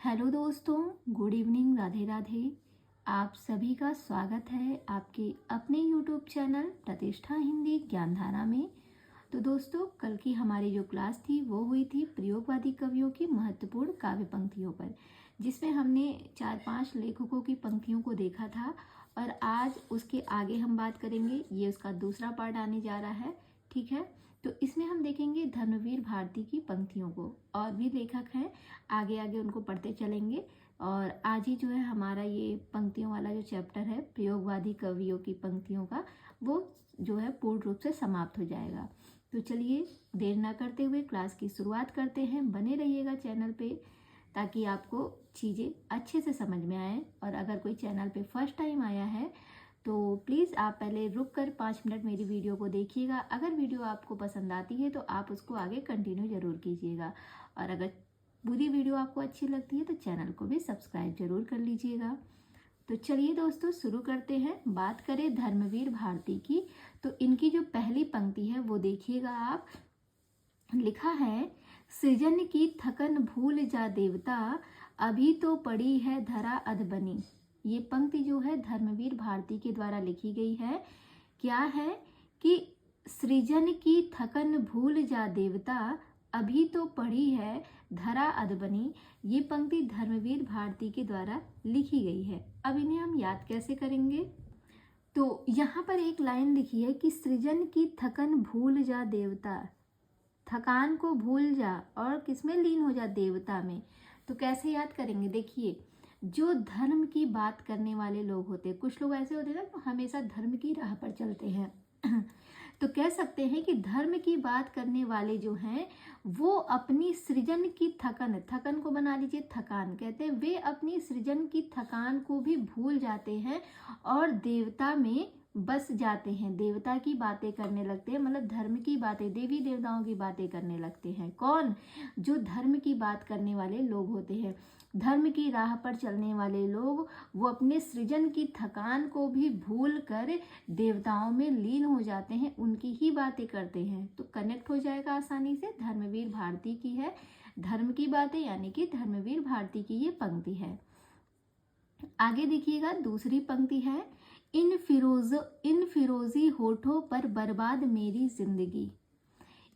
Hello दोस्तों, good evening, Radhe Radhe. आप सभी का स्वागत है आपके अपने यूट्यूब चैनल प्रतिष्ठा हिंदी ज्ञानधारा में। तो दोस्तों, कल की हमारी जो क्लास थी वो हुई थी प्रयोगवादी कवियों की महत्वपूर्ण काव्य पंक्तियों पर, जिसमें हमने 4-5 लेखकों की पंक्तियों को देखा था। और आज उसके आगे हम बात करेंगे, ये उसका दूसरा पार्ट आने जा रहा है। ठीक है, तो इसमें हम देखेंगे धर्मवीर भारती की पंक्तियों को। और भी लेखक हैं, आगे आगे उनको पढ़ते चलेंगे। और आज ही जो है हमारा ये पंक्तियों वाला जो चैप्टर है प्रयोगवादी कवियों की पंक्तियों का, वो जो है पूर्ण रूप से समाप्त हो जाएगा। तो चलिए देर ना करते हुए क्लास की शुरुआत करते हैं। बने रहिएगा चैनल पे ताकि आपको चीज़ें अच्छे से समझ में आए। और अगर कोई चैनल पे फर्स्ट टाइम आया है तो प्लीज़ आप पहले रुक कर 5 मिनट मेरी वीडियो को देखिएगा। अगर वीडियो आपको पसंद आती है तो आप उसको आगे कंटिन्यू ज़रूर कीजिएगा। और अगर पूरी वीडियो आपको अच्छी लगती है तो चैनल को भी सब्सक्राइब जरूर कर लीजिएगा। तो चलिए दोस्तों शुरू करते हैं। बात करें धर्मवीर भारती की, तो इनकी जो पहली पंक्ति है वो देखिएगा आप। लिखा है, सृजन की थकन भूल जा देवता, अभी तो पड़ी है धरा अधबनी। ये पंक्ति जो है धर्मवीर भारती के द्वारा लिखी गई है। क्या है कि सृजन की थकन भूल जा देवता, अभी तो पड़ी है धरा अधबनी। ये पंक्ति धर्मवीर भारती के द्वारा लिखी गई है। अब इन्हें हम याद कैसे करेंगे? तो यहाँ पर एक लाइन लिखी है कि सृजन की थकन भूल जा देवता, थकान को भूल जा और किसमें लीन हो जा? देवता में। तो कैसे याद करेंगे? देखिए, जो धर्म की बात करने वाले लोग होते हैं, कुछ लोग ऐसे होते हैं ना जो हमेशा धर्म की राह पर चलते हैं तो कह सकते हैं कि धर्म की बात करने वाले जो हैं वो अपनी सृजन की थकन, थकन को बना लीजिए थकान कहते हैं, वे अपनी सृजन की थकान को भी भूल जाते हैं और देवता में बस जाते हैं। देवता की बातें करने लगते हैं, मतलब धर्म की बातें, देवी देवताओं की बातें करने लगते हैं। कौन? जो धर्म की बात करने वाले लोग होते हैं, धर्म की राह पर चलने वाले लोग, वो अपने सृजन की थकान को भी भूल कर देवताओं में लीन हो जाते हैं, उनकी ही बातें करते हैं। तो कनेक्ट हो जाएगा आसानी से, धर्मवीर भारती की है धर्म की बातें, यानी कि धर्मवीर भारती की ये पंक्ति है। आगे देखिएगा, दूसरी पंक्ति है, इन फिरोजी होठों पर बर्बाद मेरी जिंदगी।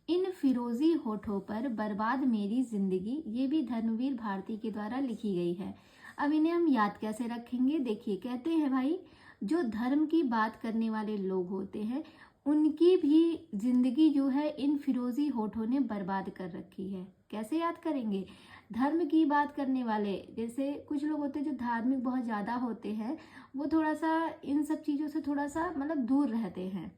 इन फिरोजी होठों पर बर्बाद मेरी जिंदगी, ये भी धर्मवीर भारती के द्वारा लिखी गई है। अब इन्हें हम याद कैसे रखेंगे? देखिए, कहते हैं भाई, जो धर्म की बात करने वाले लोग होते हैं उनकी भी जिंदगी जो है इन फिरोजी होठों ने बर्बाद कर रखी है। कैसे याद करेंगे? धर्म की बात करने वाले, जैसे कुछ लोग होते हैं जो धार्मिक बहुत ज़्यादा होते हैं, वो थोड़ा सा इन सब चीज़ों से थोड़ा सा मतलब दूर रहते हैं।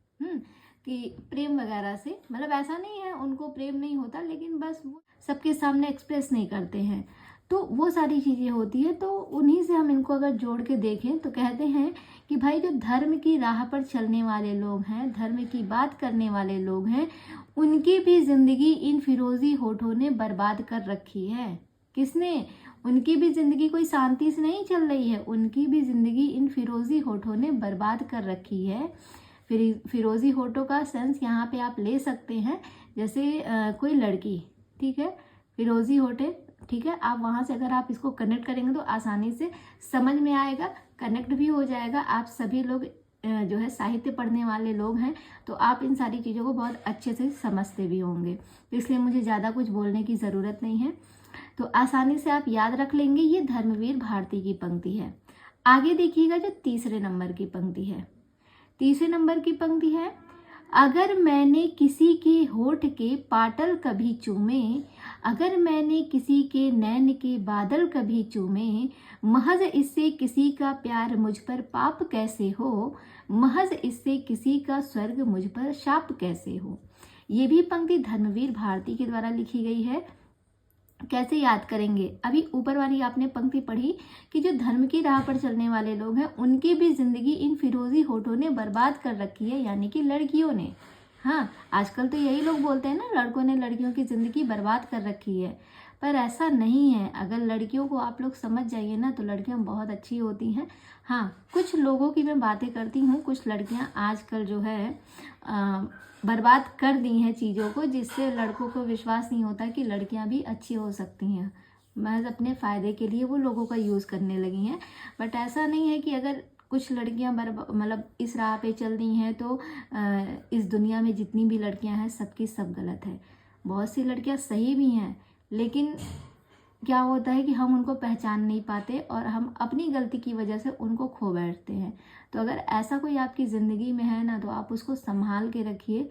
कि प्रेम वगैरह से, मतलब ऐसा नहीं है उनको प्रेम नहीं होता, लेकिन बस वो सबके सामने एक्सप्रेस नहीं करते हैं। तो वो सारी चीज़ें होती है। तो उन्हीं से हम इनको अगर जोड़ के देखें तो कहते हैं कि भाई, जो धर्म की राह पर चलने वाले लोग हैं, धर्म की बात करने वाले लोग हैं, उनकी भी जिंदगी इन फिरोजी होठों ने बर्बाद कर रखी है। किसने? उनकी भी जिंदगी कोई शांति से नहीं चल रही है, उनकी भी जिंदगी इन फिरोजी होठों ने बर्बाद कर रखी है। फिरोजी होठों का सेंस यहाँ पे आप ले सकते हैं, जैसे कोई लड़की, ठीक है, फिरोजी होठे, ठीक है, आप वहाँ से अगर आप इसको कनेक्ट करेंगे तो आसानी से समझ में आएगा, कनेक्ट भी हो जाएगा। आप सभी लोग जो है साहित्य पढ़ने वाले लोग हैं, तो आप इन सारी चीज़ों को बहुत अच्छे से समझते भी होंगे, तो इसलिए मुझे ज़्यादा कुछ बोलने की ज़रूरत नहीं है। तो आसानी से आप याद रख लेंगे। ये धर्मवीर भारती की पंक्ति है। आगे देखिएगा, जो तीसरे नंबर की पंक्ति है, तीसरे नंबर की पंक्ति है, अगर मैंने किसी के होठ के पाटल कभी चूमे, अगर मैंने किसी के नैन के बादल कभी चूमे, महज इससे किसी का प्यार मुझ पर पाप कैसे हो, महज इससे किसी का स्वर्ग मुझ पर शाप कैसे हो। ये भी पंक्ति धर्मवीर भारती के द्वारा लिखी गई है। कैसे याद करेंगे? अभी ऊपर वाली आपने पंक्ति पढ़ी कि जो धर्म की राह पर चलने वाले लोग हैं उनकी भी जिंदगी इन फिरोजी होठों ने बर्बाद कर रखी है, यानी कि लड़कियों ने। हाँ, आजकल तो यही लोग बोलते हैं ना, लड़कों ने लड़कियों की जिंदगी बर्बाद कर रखी है, पर ऐसा नहीं है। अगर लड़कियों को आप लोग समझ जाइए ना तो लड़कियां बहुत अच्छी होती हैं। हाँ, कुछ लोगों की मैं बातें करती हूँ, कुछ लड़कियां आजकल जो है बर्बाद कर दी हैं चीज़ों को, जिससे लड़कों को विश्वास नहीं होता कि लड़कियां भी अच्छी हो सकती हैं। महज अपने फ़ायदे के लिए वो लोगों का यूज़ करने लगी हैं। बट ऐसा नहीं है कि अगर कुछ लड़कियां मतलब इस राह पे चल रही हैं तो इस दुनिया में जितनी भी लड़कियां हैं सबकी सब गलत है। बहुत सी लड़कियां सही भी हैं, लेकिन क्या होता है कि हम उनको पहचान नहीं पाते और हम अपनी गलती की वजह से उनको खो बैठते हैं। तो अगर ऐसा कोई आपकी ज़िंदगी में है ना, तो आप उसको संभाल के रखिए।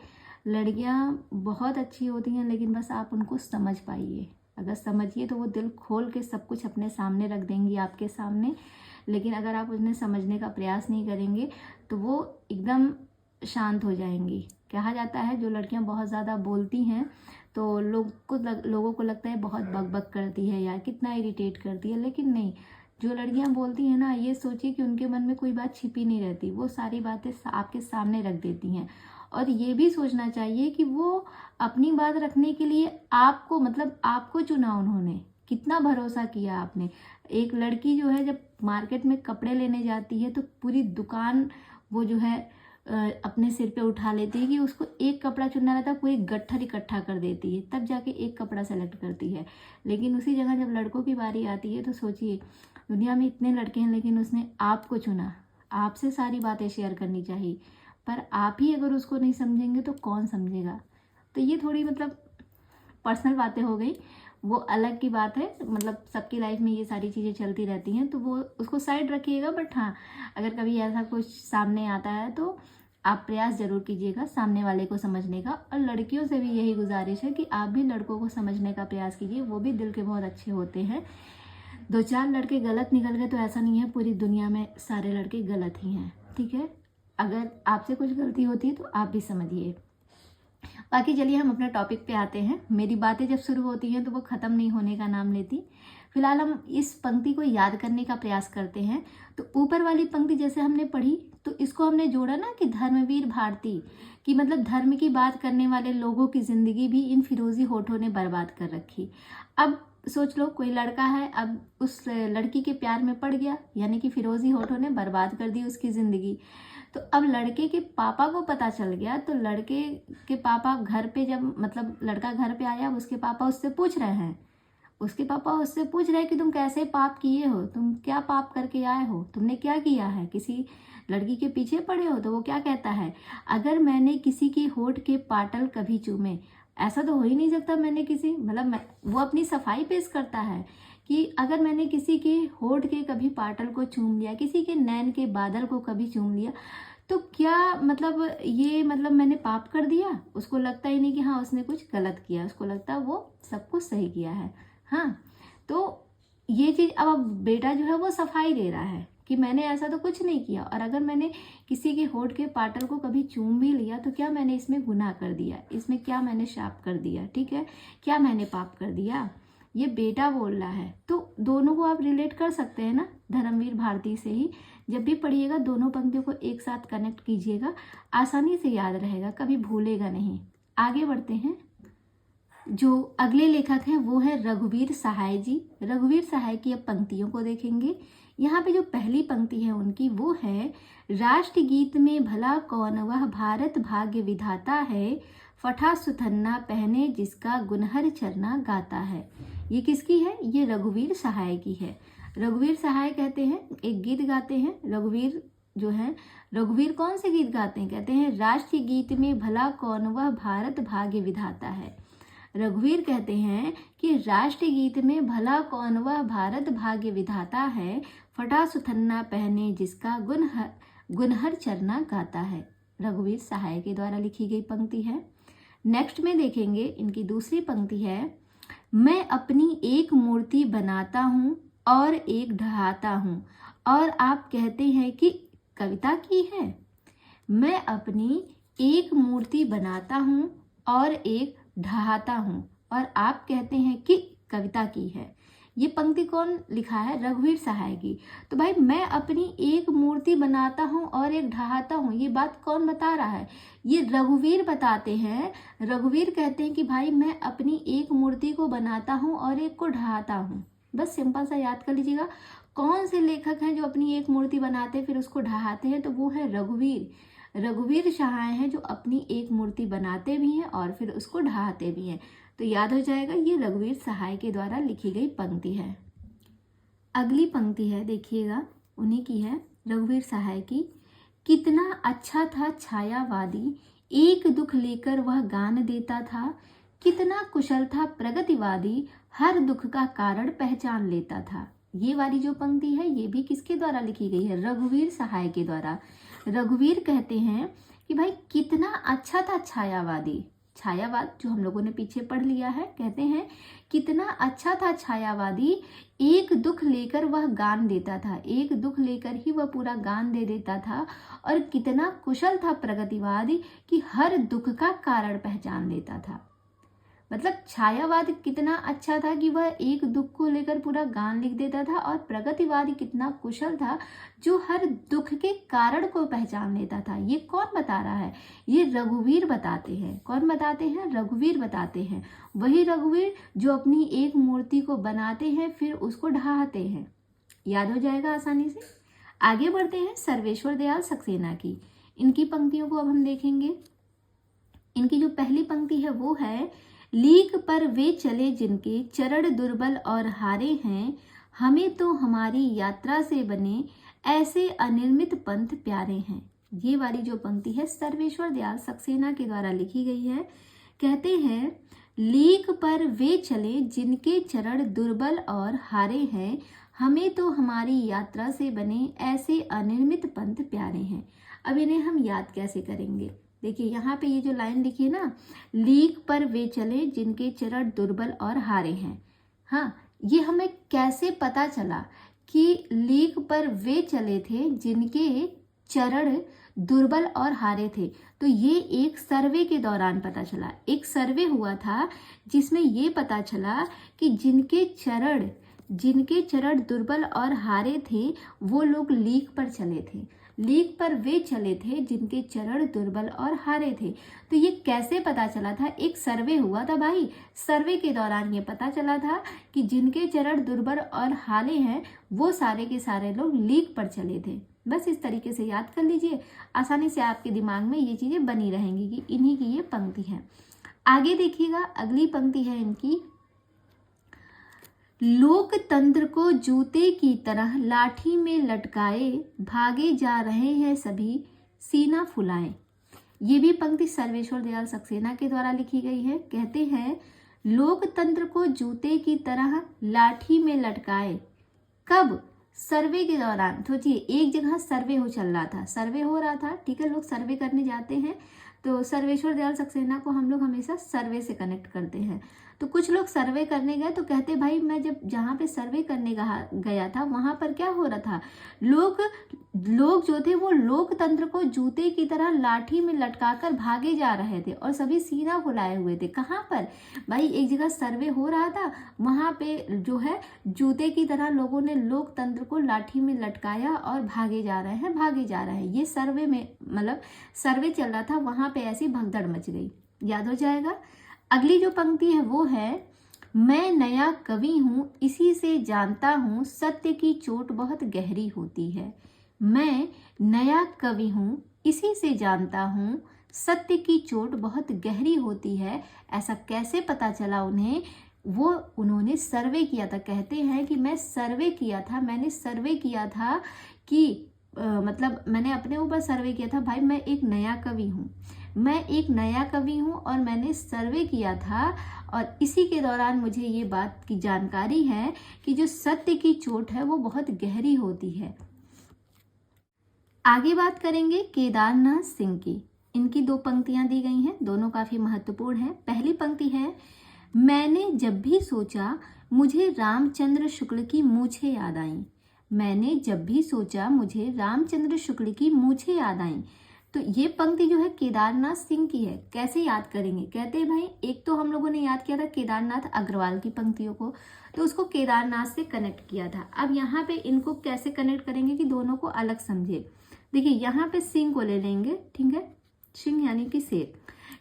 लड़कियां बहुत अच्छी होती हैं, लेकिन बस आप उनको समझ पाइए। अगर समझिए तो वो दिल खोल के सब कुछ अपने सामने रख देंगी, आपके सामने। लेकिन अगर आप उन्हें समझने का प्रयास नहीं करेंगे तो वो एकदम शांत हो जाएंगी। कहा जाता है जो लड़कियां बहुत ज़्यादा बोलती हैं तो लोगों को लगता है बहुत बकबक करती है या कितना इरिटेट करती है, लेकिन नहीं। जो लड़कियां बोलती हैं ना, ये सोचिए कि उनके मन में कोई बात छिपी नहीं रहती, वो सारी बातें आपके सामने रख देती हैं। और ये भी सोचना चाहिए कि वो अपनी बात रखने के लिए आपको, मतलब आपको चुना उन्होंने, कितना भरोसा किया आपने। एक लड़की जो है जब मार्केट में कपड़े लेने जाती है तो पूरी दुकान वो जो है अपने सिर पे उठा लेती है कि उसको एक कपड़ा चुनना रहता है, पूरी गट्ठर इकट्ठा कर देती है, तब जाके एक कपड़ा सेलेक्ट करती है। लेकिन उसी जगह जब लड़कों की बारी आती है तो सोचिए, दुनिया में इतने लड़के हैं लेकिन उसने आपको चुना। आपसे सारी बातें शेयर करनी चाहिए, पर आप ही अगर उसको नहीं समझेंगे तो कौन समझेगा। तो ये थोड़ी मतलब पर्सनल बातें हो गई, वो अलग की बात है। मतलब सबकी लाइफ में ये सारी चीज़ें चलती रहती हैं, तो वो उसको साइड रखिएगा। बट हाँ, अगर कभी ऐसा कुछ सामने आता है तो आप प्रयास ज़रूर कीजिएगा सामने वाले को समझने का। और लड़कियों से भी यही गुजारिश है कि आप भी लड़कों को समझने का प्रयास कीजिए, वो भी दिल के बहुत अच्छे होते हैं। 2-4 लड़के गलत निकल गए तो ऐसा नहीं है पूरी दुनिया में सारे लड़के गलत ही हैं, ठीक है। अगर आपसे कुछ गलती होती है तो आप भी समझिए। बाकी चलिए हम अपने टॉपिक पे आते हैं। मेरी बातें जब शुरू होती हैं तो वो ख़त्म नहीं होने का नाम लेती। फिलहाल हम इस पंक्ति को याद करने का प्रयास करते हैं। तो ऊपर वाली पंक्ति जैसे हमने पढ़ी तो इसको हमने जोड़ा ना कि धर्मवीर भारती, कि मतलब धर्म की बात करने वाले लोगों की ज़िंदगी भी इन फिरोजी होठों ने बर्बाद कर रखी। अब सोच लो, कोई लड़का है, अब उस लड़की के प्यार में पड़ गया, यानी कि फिरोजी होठों ने बर्बाद कर दी उसकी ज़िंदगी। तो अब लड़के के पापा को पता चल गया, तो लड़के के पापा घर पे, जब मतलब लड़का घर पे आया, उसके पापा उससे पूछ रहे हैं, कि तुम कैसे पाप किए हो, तुम क्या पाप करके आए हो, तुमने क्या किया है, किसी लड़की के पीछे पड़े हो। तो वो क्या कहता है, अगर मैंने किसी की होठ के पाटल कभी चूमे, ऐसा तो हो ही नहीं सकता मैंने किसी, मतलब वो अपनी सफाई पेश करता है कि अगर मैंने किसी के होठ के कभी पाटल को चूम लिया, किसी के नैन के बादल को कभी चूम लिया, तो क्या मतलब ये मतलब मैंने पाप कर दिया। उसको लगता ही नहीं कि हाँ उसने कुछ गलत किया, उसको लगता है वो सब कुछ सही किया है। हाँ, तो ये चीज़, अब बेटा जो है वो सफाई दे रहा है कि मैंने ऐसा तो कुछ नहीं किया, और अगर मैंने किसी के होठ के पाटल को कभी चूम भी लिया तो क्या मैंने इसमें गुनाह कर दिया, इसमें क्या मैंने शाप कर दिया, ठीक है, क्या मैंने पाप कर दिया, ये बेटा बोल रहा है। तो दोनों को आप रिलेट कर सकते हैं ना, धर्मवीर भारती से ही। जब भी पढ़िएगा दोनों पंक्तियों को एक साथ कनेक्ट कीजिएगा, आसानी से याद रहेगा, कभी भूलेगा नहीं। आगे बढ़ते हैं। जो अगले लेखक हैं वो है रघुवीर सहाय जी। रघुवीर सहाय की अब पंक्तियों को देखेंगे। यहाँ पे जो पहली पंक्ति है उनकी वो है, राष्ट्रगीत में भला कौन वह भारत भाग्य विधाता है, फटा सुथन्ना पहने जिसका गुनहर चरना गाता है। ये किसकी है, ये रघुवीर सहाय की है। रघुवीर सहाय कहते हैं, एक गीत गाते हैं। रघुवीर जो है, रघुवीर कौन से गीत गाते हैं, कहते हैं राष्ट्रीय गीत में भला कौन वह भारत भाग्य विधाता है। रघुवीर कहते हैं कि राष्ट्रीय गीत में भला कौन वह भारत भाग्य विधाता है, फटा सुथन्ना पहने जिसका गुनहर चरना गाता है। रघुवीर सहाय के द्वारा लिखी गई पंक्ति है। नेक्स्ट में देखेंगे, इनकी दूसरी पंक्ति है, मैं अपनी एक मूर्ति बनाता हूँ और एक ढहाता हूँ, और आप कहते हैं कि कविता की है। मैं अपनी एक मूर्ति बनाता हूँ और एक ढहाता हूँ, और आप कहते हैं कि कविता की है। ये पंक्ति कौन लिखा है, रघुवीर सहाय की। तो भाई, मैं अपनी एक मूर्ति बनाता हूँ और एक ढहाता हूँ, ये बात कौन बता रहा है, ये रघुवीर बताते हैं। रघुवीर कहते हैं कि भाई मैं अपनी एक मूर्ति को बनाता हूँ और एक को ढहाता हूँ। बस सिंपल सा याद कर लीजिएगा, कौन से लेखक हैं जो अपनी एक मूर्ति बनाते हैं फिर उसको ढहाते हैं, तो वो है रघुवीर। रघुवीर सहाय हैं जो अपनी एक मूर्ति बनाते भी हैं और फिर उसको ढहाते भी हैं। तो याद हो जाएगा ये रघुवीर सहाय के द्वारा लिखी गई पंक्ति है। अगली पंक्ति है, देखिएगा, उन्हीं की है, रघुवीर सहाय की। कितना अच्छा था छायावादी, एक दुख लेकर वह गान देता था। कितना कुशल था प्रगतिवादी, हर दुख का कारण पहचान लेता था। ये वाली जो पंक्ति है ये भी किसके द्वारा लिखी गई है? रघुवीर सहाय के द्वारा। रघुवीर कहते हैं कि भाई कितना अच्छा था छायावादी। छायावाद जो हम लोगों ने पीछे पढ़ लिया है, कहते हैं कितना अच्छा था छायावादी, एक दुख लेकर वह गान देता था। एक दुख लेकर ही वह पूरा गान दे देता था। और कितना कुशल था प्रगतिवादी कि हर दुख का कारण पहचान लेता था। मतलब छायावाद कितना अच्छा था कि वह एक दुख को लेकर पूरा गान लिख देता था, और प्रगतिवादी कितना कुशल था जो हर दुख के कारण को पहचान लेता था। ये कौन बता रहा है? ये रघुवीर बताते हैं। कौन बताते हैं? रघुवीर बताते हैं। वही रघुवीर जो अपनी एक मूर्ति को बनाते हैं फिर उसको ढाहते हैं। याद हो जाएगा आसानी से। आगे बढ़ते हैं सर्वेश्वर दयाल सक्सेना की। इनकी पंक्तियों को अब हम देखेंगे। इनकी जो पहली पंक्ति है वो है, लीक पर वे चले जिनके चरण दुर्बल और हारे हैं, हमें तो हमारी यात्रा से बने ऐसे अनिर्मित पंथ प्यारे हैं। ये वाली जो पंक्ति है सर्वेश्वर दयाल सक्सेना के द्वारा लिखी गई है। कहते हैं, लीक पर वे चले जिनके चरण दुर्बल और हारे हैं, हमें तो हमारी यात्रा से बने ऐसे अनिर्मित पंथ प्यारे हैं। अब इन्हें हम याद कैसे करेंगे? देखिए यहाँ पे ये जो लाइन लिखी है ना, लीक पर वे चले जिनके चरण दुर्बल और हारे हैं। हाँ, ये हमें कैसे पता चला कि लीक पर वे चले थे जिनके चरण दुर्बल और हारे थे? तो ये एक सर्वे के दौरान पता चला। एक सर्वे हुआ था जिसमें ये पता चला कि जिनके चरण दुर्बल और हारे थे वो लोग लीक पर चले थे। लीक पर वे चले थे जिनके चरण दुर्बल और हारे थे। तो ये कैसे पता चला था? एक सर्वे हुआ था भाई। सर्वे के दौरान ये पता चला था कि जिनके चरण दुर्बल और हारे हैं वो सारे के सारे लोग लीक पर चले थे। बस इस तरीके से याद कर लीजिए, आसानी से आपके दिमाग में ये चीजें बनी रहेंगी कि इन्हीं की ये पंक्ति है। आगे देखिएगा, अगली पंक्ति है इनकी, लोकतंत्र को जूते की तरह लाठी में लटकाए, भागे जा रहे हैं सभी सीना फुलाए। ये भी पंक्ति सर्वेश्वर दयाल सक्सेना के द्वारा लिखी गई है। कहते हैं, लोकतंत्र को जूते की तरह लाठी में लटकाए। कब? सर्वे के दौरान। सोचिए, एक जगह सर्वे चल रहा था, सर्वे हो रहा था, ठीक है, लोग सर्वे करने जाते हैं तो सर्वेश्वर दयाल सक्सेना को हम लोग हमेशा सर्वे से कनेक्ट करते हैं। तो कुछ लोग सर्वे करने गए तो कहते भाई मैं जब जहाँ पे सर्वे करने गया था वहां पर क्या हो रहा था, लोग जो थे वो लोकतंत्र को जूते की तरह लाठी में लटकाकर भागे जा रहे थे और सभी सीना फुलाए हुए थे। कहाँ पर भाई? एक जगह सर्वे हो रहा था, वहां पे जो है जूते की तरह लोगों ने लोकतंत्र को लाठी में लटकाया और भागे जा रहे हैं। ये सर्वे में मतलब सर्वे चल रहा था, वहां पे ऐसी भगदड़ मच गई। याद हो जाएगा। अगली जो पंक्ति है वो है, मैं नया कवि हूँ इसी से जानता हूँ सत्य की चोट बहुत गहरी होती है। मैं नया कवि हूँ इसी से जानता हूँ सत्य की चोट बहुत गहरी होती है। ऐसा कैसे पता चला उन्हें? वो उन्होंने सर्वे किया था। कहते हैं कि मैंने सर्वे किया था कि मतलब मैंने अपने ऊपर सर्वे किया था। भाई मैं एक नया कवि हूँ और मैंने सर्वे किया था, और इसी के दौरान मुझे ये बात की जानकारी है कि जो सत्य की चोट है वो बहुत गहरी होती है। आगे बात करेंगे केदारनाथ सिंह की। इनकी दो पंक्तियां दी गई हैं, दोनों काफी महत्वपूर्ण हैं। पहली पंक्ति है, मैंने जब भी सोचा मुझे रामचंद्र शुक्ल की मूछें याद आईं। मैंने जब भी सोचा मुझे रामचंद्र शुक्ल की मूछें याद आईं। तो ये पंक्ति जो है केदारनाथ सिंह की है। कैसे याद करेंगे? कहते हैं भाई एक तो हम लोगों ने याद किया था केदारनाथ अग्रवाल की पंक्तियों को, तो उसको केदारनाथ से कनेक्ट किया था। अब यहाँ पे इनको कैसे कनेक्ट करेंगे कि दोनों को अलग समझे। देखिए यहाँ पे सिंह को ले लेंगे, ठीक है, सिंह यानी कि शेर।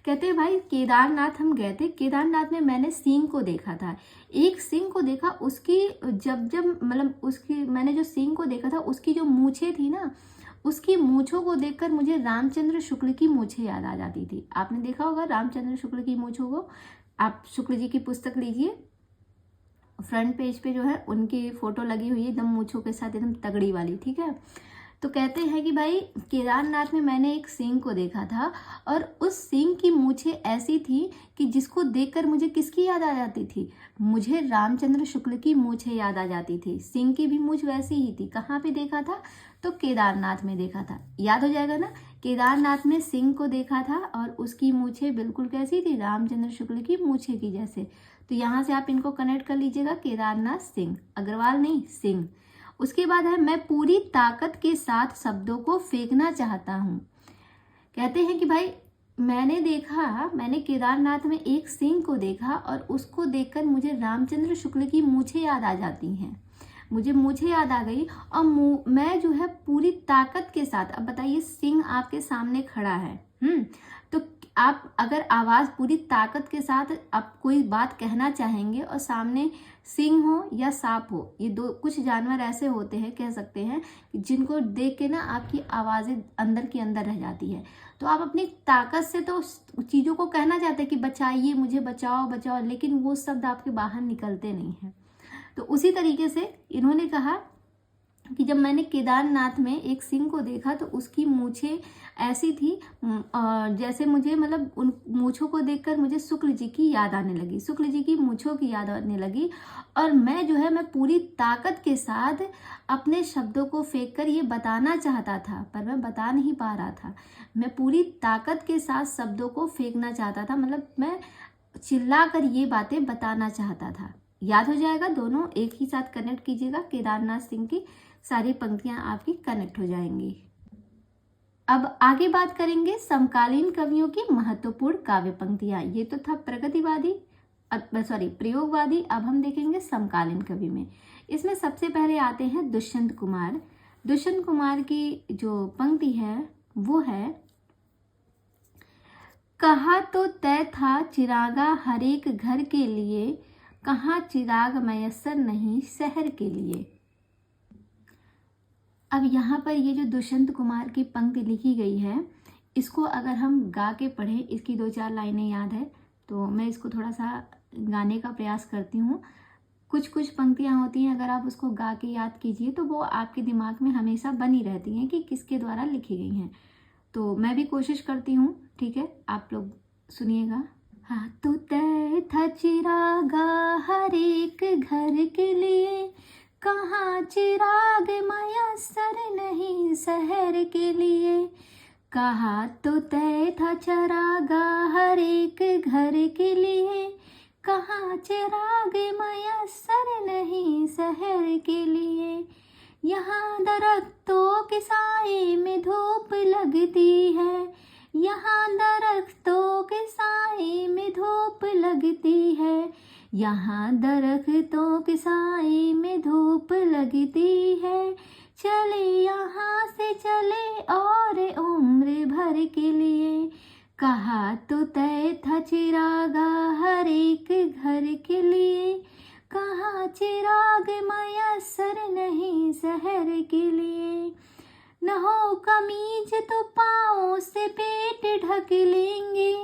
कहते हैं भाई केदारनाथ हम गए थे, केदारनाथ में मैंने सिंह को देखा था। एक सिंह को देखा, उसकी जब मतलब उसकी मैंने जो सिंह को देखा था उसकी जो मूछें थी ना, उसकी मूछों को देखकर मुझे रामचंद्र शुक्ल की मूछें याद आ जाती थी। आपने देखा होगा रामचंद्र शुक्ल की मूछों को, आप शुक्ल जी की पुस्तक लीजिए, फ्रंट पेज पे जो है उनकी फोटो लगी हुई है एकदम मूंछों के साथ, एकदम तगड़ी वाली, ठीक है। तो कहते हैं कि भाई केदारनाथ में मैंने एक सिंह को देखा था और उस सिंह की मूछें ऐसी थी कि जिसको देखकर मुझे किसकी याद आ जाती थी, मुझे रामचंद्र शुक्ल की मूछें याद आ जाती थी। सिंह की भी मूछ वैसी ही थी। कहाँ पे देखा था? तो केदारनाथ में देखा था। याद हो जाएगा ना, केदारनाथ में सिंह को देखा था और उसकी मूछें बिल्कुल कैसी थी? रामचंद्र शुक्ल की मूछें की जैसे। तो यहाँ से आप इनको कनेक्ट कर लीजिएगा, केदारनाथ सिंह, अग्रवाल नहीं, सिंह। उसके बाद है मैं पूरी ताकत के साथ शब्दों को फेंकना चाहता हूँ। कहते हैं कि भाई मैंने केदारनाथ में एक सिंह को देखा और उसको देखकर मुझे रामचंद्र शुक्ल की मूछें याद आ जाती हैं, मुझे मूछें याद आ गई और मैं जो है पूरी ताकत के साथ, अब बताइए सिंह आपके सामने खड़ा है, तो आप अगर आवाज पूरी ताकत के साथ आप कोई बात कहना चाहेंगे और सामने सिंह हो या सांप हो, ये दो कुछ जानवर ऐसे होते हैं, कह सकते हैं, जिनको देख के ना आपकी आवाजें अंदर की अंदर रह जाती है। तो आप अपनी ताकत से तो चीजों को कहना चाहते हैं कि बचाइए मुझे, बचाओ बचाओ, लेकिन वो शब्द आपके बाहर निकलते नहीं हैं। तो उसी तरीके से इन्होंने कहा कि जब मैंने केदारनाथ में एक सिंह को देखा तो उसकी मूछें ऐसी थी जैसे मुझे, मतलब उन मूछों को देखकर मुझे शुक्ल जी की याद आने लगी, शुक्ल जी की मूछों की याद आने लगी। और मैं पूरी ताकत के साथ अपने शब्दों को फेंक कर ये बताना चाहता था, पर मैं बता नहीं पा रहा था। मैं पूरी ताकत के साथ शब्दों को फेंकना चाहता था, मतलब मैं चिल्ला कर ये बातें बताना चाहता था। याद हो जाएगा, दोनों एक ही साथ कनेक्ट कीजिएगा, केदारनाथ सिंह की सारी पंक्तियां आपकी कनेक्ट हो जाएंगी। अब आगे बात करेंगे समकालीन कवियों की महत्वपूर्ण काव्य पंक्तियां। ये तो था प्रगतिवादी, प्रयोगवादी। अब हम देखेंगे समकालीन कवि में। इसमें सबसे पहले आते हैं दुष्यंत कुमार। दुष्यंत कुमार की जो पंक्ति है वो है, कहा तो तय था चिरागा हर एक घर के लिए, कहाँ चिराग मयस्सर नहीं शहर के लिए। अब यहाँ पर ये जो दुष्यंत कुमार की पंक्ति लिखी गई है, इसको अगर हम गा के पढ़ें, इसकी 2-4 लाइनें याद है तो मैं इसको थोड़ा सा गाने का प्रयास करती हूँ। कुछ कुछ पंक्तियाँ होती हैं, अगर आप उसको गा के याद कीजिए तो वो आपके दिमाग में हमेशा बनी रहती हैं कि किसके द्वारा लिखी गई हैं। तो मैं भी कोशिश करती हूँ, ठीक है, आप लोग सुनिएगा। हाँ तो तय था चिरागा हर एक घर के लिए, कहाँ चिराग मयस्सर नहीं शहर के लिए। कहा तो तय था चिरागा हर एक घर के लिए, कहाँ चिराग मयस्सर नहीं शहर के लिए। यहाँ दरख्तों के साए में धूप लगती है, यहाँ दरख्तों के साए में धूप लगती है, यहाँ दरख्तों के साए में धूप लगती है। चले यहाँ से चले और उम्र भर के लिए, कहा तो तय था चिरागा हर एक घर के लिए, कहाँ चिराग मयस्सर नहीं शहर के लिए। न हो कमीज तो पाँव से पेट ढक लेंगे,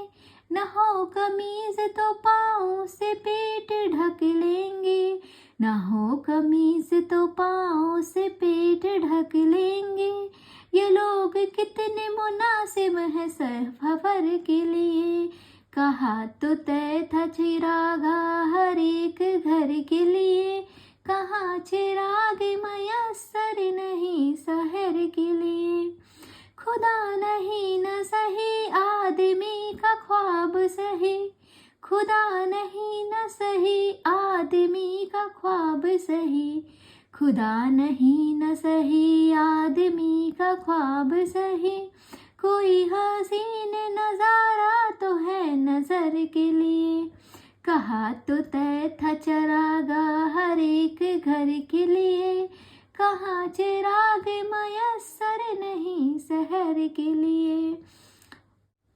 न हो कमीज तो पाँव से पेट ढक लेंगे, न हो कमीज तो पाँव से पेट ढक लेंगे। ये लोग कितने मुनासिब हैं सफर के लिए, कहा तो तय था चिरागा हर एक घर के लिए, कहाँ चिराग मयस्सर नहीं शहर के लिए। खुदा नहीं न सही आदमी का ख्वाब सही, खुदा नहीं न सही आदमी का ख्वाब सही, खुदा नहीं न सही आदमी का ख्वाब सही। कोई हसीन नजारा तो है नजर के लिए, कहा तो तय था चिरागा हर एक घर के लिए, कहाँ चिराग मयस्सर नहीं शहर के लिए।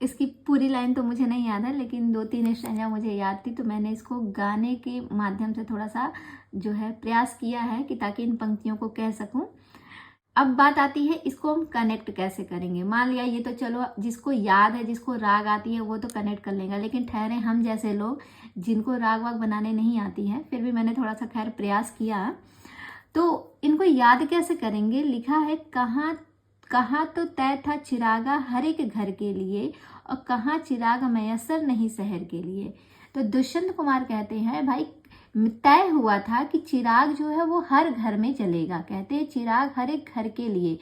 इसकी पूरी लाइन तो मुझे नहीं याद है, लेकिन 2-3 स्टैंजा मुझे याद थी, तो मैंने इसको गाने के माध्यम से थोड़ा सा जो है प्रयास किया है कि ताकि इन पंक्तियों को कह सकूं। अब बात आती है इसको हम कनेक्ट कैसे करेंगे। मान लिया ये तो चलो जिसको याद है, जिसको राग आती है वो तो कनेक्ट कर लेगा, लेकिन ठहरे हम जैसे लोग जिनको राग वाग बनाने नहीं आती है, फिर भी मैंने थोड़ा सा खैर प्रयास किया, तो इनको याद कैसे करेंगे। लिखा है कहाँ कहाँ तो तय था चिरागा हर एक घर के लिए, और कहाँ चिराग मयसर नहीं शहर के लिए। तो दुष्यंत कुमार कहते हैं भाई तय हुआ था कि चिराग जो है वो हर घर में जलेगा। कहते हैं चिराग हर एक घर के लिए,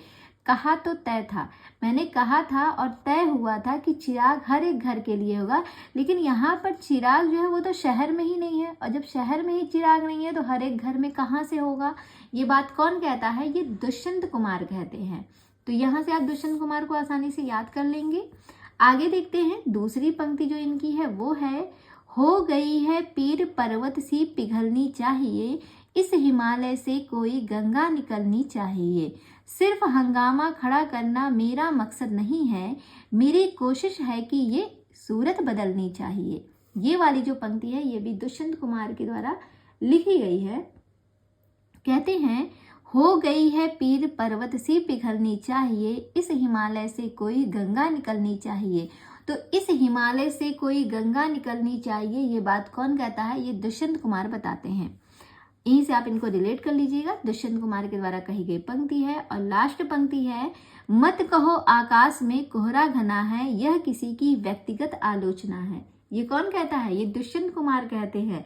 कहा तो तय था, मैंने कहा था और तय हुआ था कि चिराग हर एक घर के लिए होगा, लेकिन यहाँ पर चिराग जो है वो तो शहर में ही नहीं है, और जब शहर में ही चिराग नहीं है तो हर एक घर में कहाँ से होगा। ये बात कौन कहता है, ये दुष्यंत कुमार कहते हैं। तो यहाँ से आप दुष्यंत कुमार को आसानी से याद कर लेंगे। आगे देखते हैं दूसरी पंक्ति जो इनकी है वो है, हो गई है पीर पर्वत सी पिघलनी चाहिए, इस हिमालय से कोई गंगा निकलनी चाहिए, सिर्फ हंगामा खड़ा करना मेरा मकसद नहीं है, मेरी कोशिश है कि ये सूरत बदलनी चाहिए। ये वाली जो पंक्ति है ये भी दुष्यंत कुमार के द्वारा लिखी गई है। कहते हैं हो गई है पीर पर्वत सी पिघलनी चाहिए, इस हिमालय से कोई गंगा निकलनी चाहिए। तो इस हिमालय से कोई गंगा निकलनी चाहिए, ये बात कौन कहता है, ये दुष्यंत कुमार बताते हैं। यहीं से आप इनको रिलेट कर लीजिएगा, दुष्यंत कुमार के द्वारा कही गई पंक्ति है। और लास्ट पंक्ति है, मत कहो आकाश में कोहरा घना है, यह किसी की व्यक्तिगत आलोचना है। ये कौन कहता है, ये दुष्यंत कुमार कहते हैं।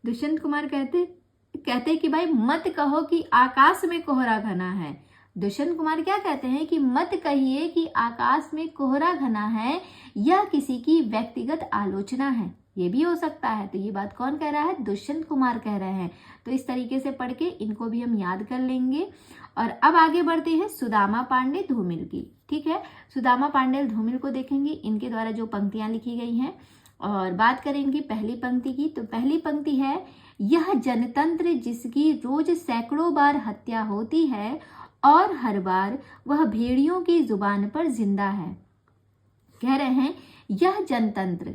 दुष्यंत कुमार कहते कि भाई मत कहो कि आकाश में कोहरा घना है। दुष्यंत कुमार क्या कहते हैं कि मत कहिए कि आकाश में कोहरा घना है, यह किसी की व्यक्तिगत आलोचना है। ये भी हो सकता है। तो ये बात कौन कह रहा है, दुष्यंत कुमार कह रहे हैं। तो इस तरीके से पढ़ के इनको भी हम याद कर लेंगे। और अब आगे बढ़ते हैं सुदामा पांडे धूमिल की। ठीक है, सुदामा पांडे धूमिल को देखेंगे, इनके द्वारा जो पंक्तियां लिखी गई हैं, और बात करेंगे पहली पंक्ति की। तो पहली पंक्ति है, यह जनतंत्र जिसकी रोज सैकड़ों बार हत्या होती है और हर बार वह भेड़ियों की जुबान पर जिंदा है। कह रहे हैं यह जनतंत्र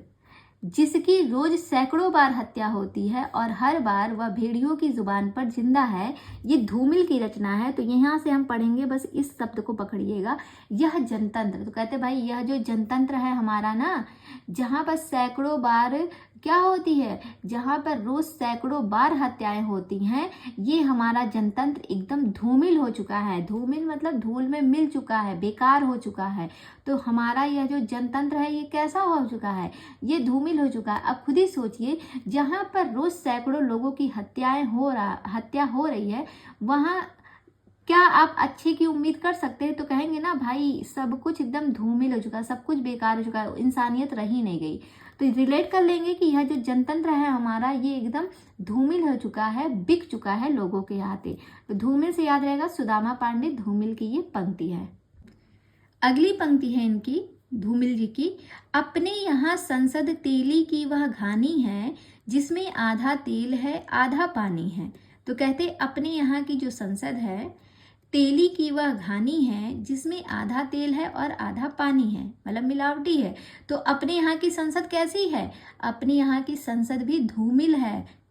जिसकी रोज सैकड़ों बार हत्या होती है और हर बार वह भेड़ियों की जुबान पर जिंदा है, ये धूमिल की रचना है। तो यहाँ से हम पढ़ेंगे, बस इस शब्द को पकड़िएगा, यह जनतंत्र। तो कहते भाई यह जो जनतंत्र है हमारा ना, जहाँ पर सैकड़ों बार क्या होती है, जहाँ पर रोज सैकड़ों बार हत्याएं होती हैं, ये हमारा जनतंत्र एकदम धूमिल हो चुका है। धूमिल मतलब धूल में मिल चुका है, बेकार हो चुका है। तो हमारा यह जो जनतंत्र है ये कैसा हो चुका है, ये धूमिल हो चुका है। अब खुद ही सोचिए, जहाँ पर रोज सैकड़ों लोगों की हत्या हो रही है, वहाँ क्या आप अच्छे की उम्मीद कर सकते हैं। तो कहेंगे ना भाई सब कुछ एकदम धूमिल हो चुका है, सब कुछ बेकार हो चुका है, इंसानियत रही नहीं गई। तो रिलेट कर लेंगे कि यह जो जनतंत्र है हमारा, ये एकदम धूमिल हो चुका है, बिक चुका है लोगों के हाथे। तो धूमिल से याद रहेगा सुदामा पांडे धूमिल की ये पंक्ति है। अगली पंक्ति है इनकी धूमिल जी की, अपने यहाँ संसद तेली की वह घानी है, जिसमें आधा तेल है आधा पानी है। तो कहते अपने यहाँ की जो संसद है तेली की वह घानी है, जिसमें आधा तेल है और आधा पानी है, मतलब मिलावटी है। तो अपने यहाँ की संसद कैसी है, अपने यहाँ की संसद भी धूमिल है।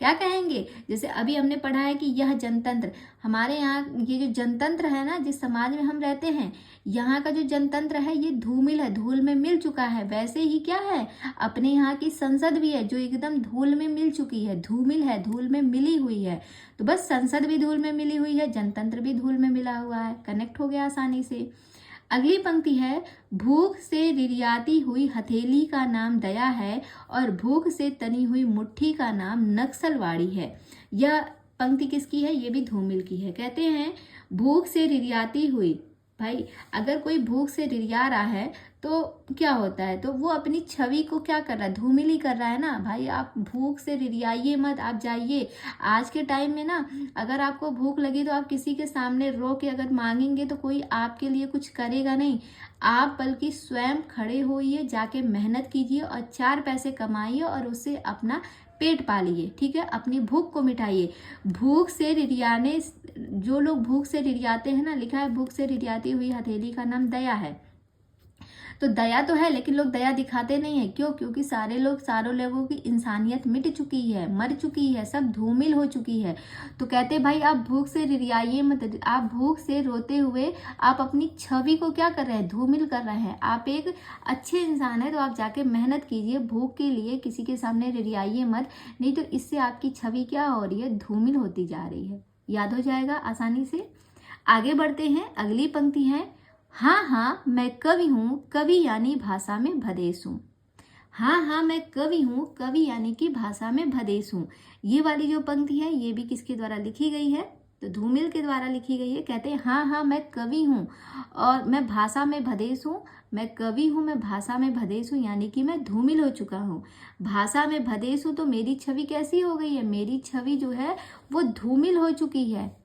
क्या कहेंगे, जैसे अभी हमने पढ़ा है कि यह जनतंत्र, हमारे यहाँ ये जो जनतंत्र है ना, जिस समाज में हम रहते हैं, यहाँ का जो जनतंत्र है ये धूमिल है, धूल में मिल चुका है। वैसे ही क्या है, अपने यहाँ की संसद भी है जो एकदम धूल में मिल चुकी है, धूमिल है, धूल में मिली हुई है। तो बस संसद भी धूल में मिली हुई है, जनतंत्र भी धूल में मिला हुआ है, कनेक्ट हो गया आसानी से। अगली पंक्ति है, भूख से रिरियाती हुई हथेली का नाम दया है और भूख से तनी हुई मुट्ठी का नाम नक्सलवाड़ी है। यह पंक्ति किसकी है, ये भी धूमिल की है। कहते हैं भूख से रिरियाती हुई, भाई अगर कोई भूख से रिरिया रहा है तो क्या होता है, तो वो अपनी छवि को क्या कर रहा है, धूमिल ही कर रहा है ना। भाई आप भूख से रिरियाइए मत, आप जाइए। आज के टाइम में ना, अगर आपको भूख लगी तो आप किसी के सामने रो के अगर मांगेंगे तो कोई आपके लिए कुछ करेगा नहीं। आप बल्कि स्वयं खड़े होइए, जाके मेहनत कीजिए और 4 पैसे कमाइए और उससे अपना पेट पालिए। ठीक है, अपनी भूख को मिटाइए। भूख से रिरियाने, जो लोग भूख से रिरियाते हैं ना, लिखा है भूख से रिरियाती हुई हथेली का नाम दया है। तो दया तो है लेकिन लोग दया दिखाते नहीं है। क्यों? क्योंकि सारों लोगों की इंसानियत मिट चुकी है, मर चुकी है, सब धूमिल हो चुकी है। तो कहते भाई आप भूख से रिरियाइए मत, आप भूख से रोते हुए आप अपनी छवि को क्या कर रहे हैं? धूमिल कर रहे हैं। आप एक अच्छे इंसान है तो आप जाके मेहनत कीजिए भूख के लिए, किसी के सामने रिरियाइए मत, नहीं तो इससे आपकी छवि क्या हो रही है? धूमिल होती जा रही है। याद हो जाएगा आसानी से। आगे बढ़ते हैं, अगली पंक्ति है, हाँ हाँ मैं कवि हूँ, कवि यानी भाषा में भदेश हूँ। हाँ हाँ मैं कवि हूँ, कवि यानी कि भाषा में भदेश हूँ। ये वाली जो पंक्ति है ये भी किसके द्वारा लिखी गई है? तो धूमिल के द्वारा लिखी गई है। कहते हैं हाँ हाँ मैं कवि हूँ और मैं भाषा में भदेश हूँ। मैं कवि हूँ, मैं भाषा में भदेश हूँ, यानी कि मैं धूमिल हो चुका हूँ। भाषा में भदेश हूँ तो मेरी छवि कैसी हो गई है? मेरी छवि जो है वो धूमिल हो चुकी है।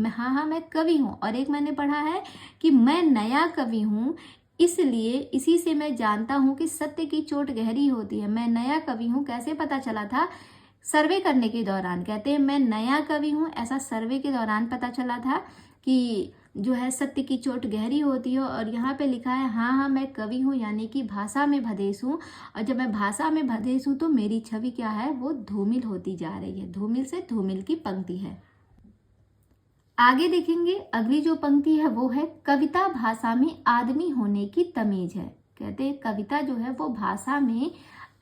हाँ मैं कवि हूँ। और एक मैंने पढ़ा है कि मैं नया कवि हूँ, इसलिए इसी से मैं जानता हूँ कि सत्य की चोट गहरी होती है। मैं नया कवि हूँ कैसे पता चला था? सर्वे करने के दौरान। कहते हैं मैं नया कवि हूँ, ऐसा सर्वे के दौरान पता चला था कि जो है सत्य की चोट गहरी होती है। और यहाँ पे लिखा है हाँ हाँ मैं कवि हूँ, यानी कि भाषा में भदेश हूँ। और जब मैं भाषा में भदेश हूँ तो मेरी छवि क्या है? वो धूमिल होती जा रही है। धूमिल से धूमिल की पंक्ति है। आगे देखेंगे, अगली जो पंक्ति है वो है, कविता भाषा में आदमी होने की तमीज है। कहते हैं कविता जो है वो भाषा में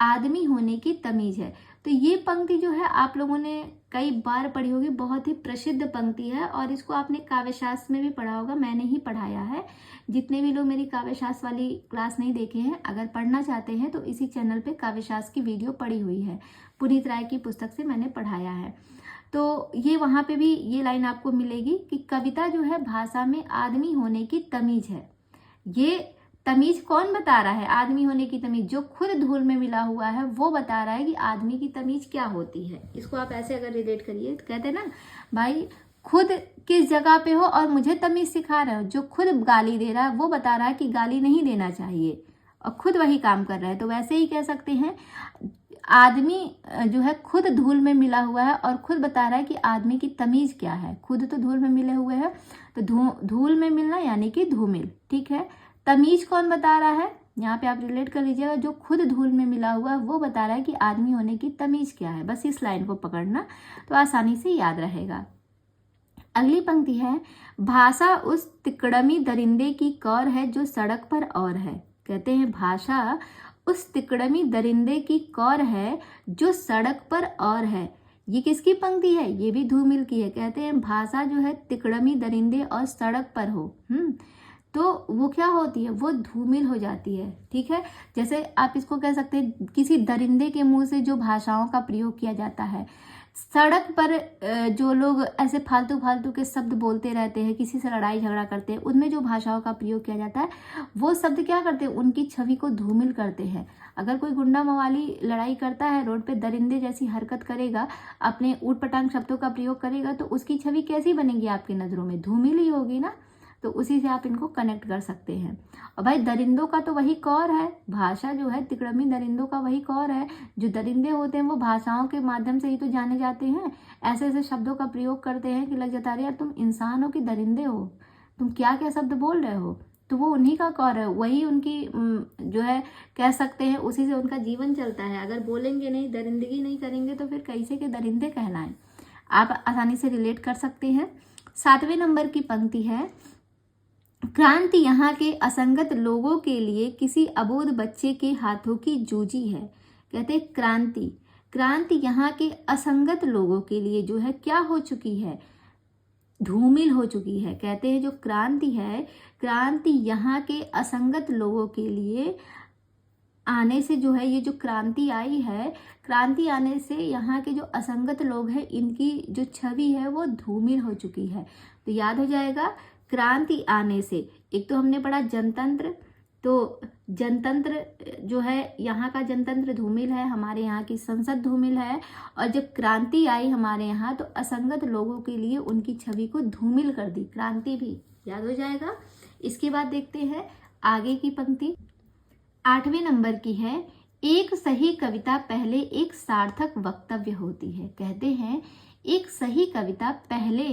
आदमी होने की तमीज है। तो ये पंक्ति जो है आप लोगों ने कई बार पढ़ी होगी, बहुत ही प्रसिद्ध पंक्ति है और इसको आपने काव्यशास्त्र में भी पढ़ा होगा, मैंने ही पढ़ाया है। जितने भी लोग मेरी काव्यशास्त्र वाली क्लास नहीं देखे हैं, अगर पढ़ना चाहते हैं तो इसी चैनल पे काव्यशास्त्र की वीडियो पड़ी हुई है, पुनीत राय की पुस्तक से मैंने पढ़ाया है। तो ये वहाँ पे भी ये लाइन आपको मिलेगी कि कविता जो है भाषा में आदमी होने की तमीज है। ये तमीज कौन बता रहा है? आदमी होने की तमीज जो खुद धूल में मिला हुआ है वो बता रहा है कि आदमी की तमीज क्या होती है। इसको आप ऐसे अगर रिलेट करिए तो कहते हैं ना भाई खुद किस जगह पे हो और मुझे तमीज सिखा रहे हो। जो खुद गाली दे रहा है वो बता रहा है कि गाली नहीं देना चाहिए और खुद वही काम कर रहा है। तो वैसे ही कह सकते हैं आदमी जो है खुद धूल में मिला हुआ है और खुद बता रहा है कि आदमी की तमीज क्या है। खुद तो धूल में मिले हुए हैं तो धूल में मिलना यानी कि धूमिल। ठीक है, तमीज कौन बता रहा है? यहाँ पे आप रिलेट कर लीजिएगा, जो खुद धूल में मिला हुआ है वो बता रहा है कि आदमी होने की तमीज क्या है। बस इस लाइन को पकड़ना तो आसानी से याद रहेगा। अगली पंक्ति है, भाषा उस तिकड़मी दरिंदे की कौर है जो सड़क पर और है। कहते हैं भाषा उस तिकड़मी दरिंदे की कौर है जो सड़क पर और है। ये किसकी पंक्ति है? ये भी धूमिल की है। कहते हैं भाषा जो है तिकड़मी दरिंदे और सड़क पर हो तो वो क्या होती है? वो धूमिल हो जाती है। ठीक है, जैसे आप इसको कह सकते हैं किसी दरिंदे के मुंह से जो भाषाओं का प्रयोग किया जाता है। सड़क पर जो लोग ऐसे फालतू फालतू के शब्द बोलते रहते हैं, किसी से लड़ाई झगड़ा करते हैं, उनमें जो भाषाओं का प्रयोग किया जाता है वो शब्द क्या करते हैं? उनकी छवि को धूमिल करते हैं। अगर कोई गुंडा मवाली लड़ाई करता है, रोड पे दरिंदे जैसी हरकत करेगा, अपने ऊट पटांग शब्दों का प्रयोग करेगा, तो उसकी छवि कैसी बनेगी आपकी नज़रों में? धूमिल ही होगी ना। तो उसी से आप इनको कनेक्ट कर सकते हैं। और भाई दरिंदों का तो वही कौर है, भाषा जो है तिकड़मी दरिंदों का वही कौर है। जो दरिंदे होते हैं वो भाषाओं के माध्यम से ही तो जाने जाते हैं। ऐसे ऐसे शब्दों का प्रयोग करते हैं कि लग जाता है यार तुम इंसान हो कि दरिंदे हो, तुम क्या क्या शब्द बोल रहे हो। तो वो उन्हीं का कौर है, वही उनकी जो है कह सकते हैं, उसी से उनका जीवन चलता है। अगर बोलेंगे नहीं, दरिंदगी नहीं करेंगे तो फिर कैसे के दरिंदे कहलाएं। आप आसानी से रिलेट कर सकते हैं। 7वें नंबर की पंक्ति है, क्रांति यहाँ के असंगत लोगों के लिए किसी अबोध बच्चे के हाथों की जूझी है। कहते हैं क्रांति यहाँ के असंगत लोगों के लिए जो है क्या हो चुकी है? धूमिल हो चुकी है। कहते हैं जो क्रांति है, क्रांति यहाँ के असंगत लोगों के लिए आने से जो है, ये जो क्रांति आई है, क्रांति आने से यहाँ के जो असंगत लोग हैं इनकी जो छवि है वो धूमिल हो चुकी है। तो याद हो जाएगा क्रांति आने से। एक तो हमने पढ़ा जनतंत्र, तो जनतंत्र जो है यहाँ का जनतंत्र धूमिल है, हमारे यहाँ की संसद धूमिल है। और जब क्रांति आई हमारे यहाँ तो असंगत लोगों के लिए उनकी छवि को धूमिल कर दी क्रांति भी। याद हो जाएगा। इसके बाद देखते हैं आगे की पंक्ति, 8वें नंबर की है, एक सही कविता पहले एक सार्थक वक्तव्य होती है। कहते हैं एक सही कविता पहले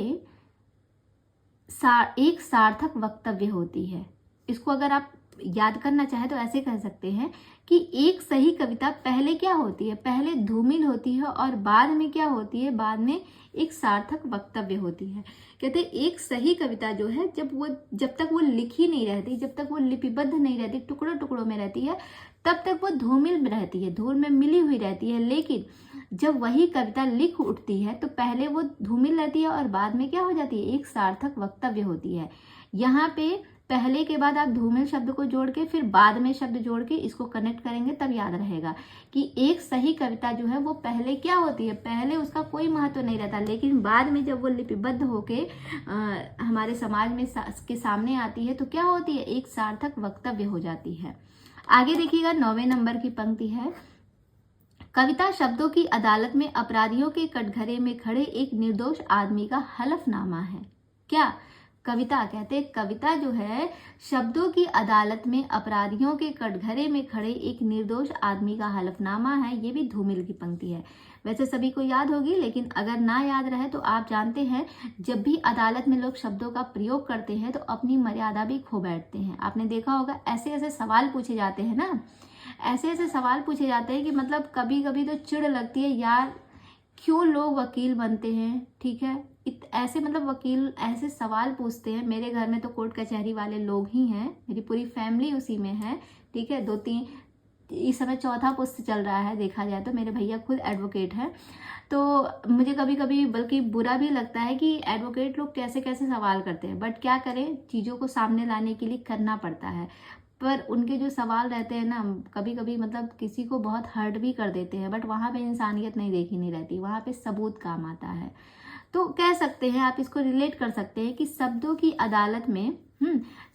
एक सार्थक वक्तव्य होती है। इसको अगर आप याद करना चाहे तो ऐसे कह सकते हैं कि एक सही कविता पहले क्या होती है, पहले धूमिल होती है और बाद में क्या होती है, बाद में एक सार्थक वक्तव्य होती है। कहते हैं एक सही कविता जो है जब तक वो लिखी नहीं रहती, जब तक वो लिपिबद्ध नहीं रहती, टुकड़ों टुकड़ों में रहती है, तब तक वो धूमिल में रहती है, धूल में मिली हुई रहती है। लेकिन जब वही कविता लिख उठती है तो पहले वो धूमिल रहती है और बाद में क्या हो जाती है, एक सार्थक वक्तव्य होती है। यहाँ पे पहले के बाद आप धूमिल शब्द को जोड़ के फिर बाद में शब्द जोड़ के इसको कनेक्ट करेंगे, तब याद रहेगा कि एक सही कविता जो है वो पहले क्या होती है, पहले उसका कोई महत्व नहीं रहता, लेकिन बाद में जब वो लिपिबद्ध होके हमारे समाज में के सामने आती है तो क्या होती है, एक सार्थक वक्तव्य हो जाती है। आगे देखिएगा 9वें नंबर की पंक्ति है, कविता शब्दों की अदालत में अपराधियों के कटघरे में खड़े एक निर्दोष आदमी का हलफनामा है। क्या कविता, कहते हैं कविता जो है शब्दों की अदालत में अपराधियों के कटघरे में खड़े एक निर्दोष आदमी का हलफनामा है। ये भी धूमिल की पंक्ति है। वैसे सभी को याद होगी, लेकिन अगर ना याद रहे तो आप जानते हैं जब भी अदालत में लोग शब्दों का प्रयोग करते हैं तो अपनी मर्यादा भी खो बैठते हैं। आपने देखा होगा ऐसे ऐसे सवाल पूछे जाते हैं ना, ऐसे ऐसे सवाल पूछे जाते हैं कि मतलब कभी कभी तो चिढ़ लगती है, यार क्यों लोग वकील बनते हैं, ठीक है, ऐसे मतलब वकील ऐसे सवाल पूछते हैं। मेरे घर में तो कोर्ट कचहरी वाले लोग ही हैं, मेरी पूरी फैमिली उसी में है, ठीक है, 2-3 इस समय 4था पुस्त चल रहा है, देखा जाए तो मेरे भैया खुद एडवोकेट हैं। तो मुझे कभी कभी बल्कि बुरा भी लगता है कि एडवोकेट लोग कैसे कैसे सवाल करते हैं, बट क्या करें, चीज़ों को सामने लाने के लिए करना पड़ता है। पर उनके जो सवाल रहते हैं ना, कभी कभी मतलब किसी को बहुत हर्ट भी कर देते हैं, बट वहाँ पे इंसानियत नहीं देखी नहीं रहती, वहाँ पे सबूत काम आता है। तो कह सकते हैं, आप इसको रिलेट कर सकते हैं कि शब्दों की अदालत में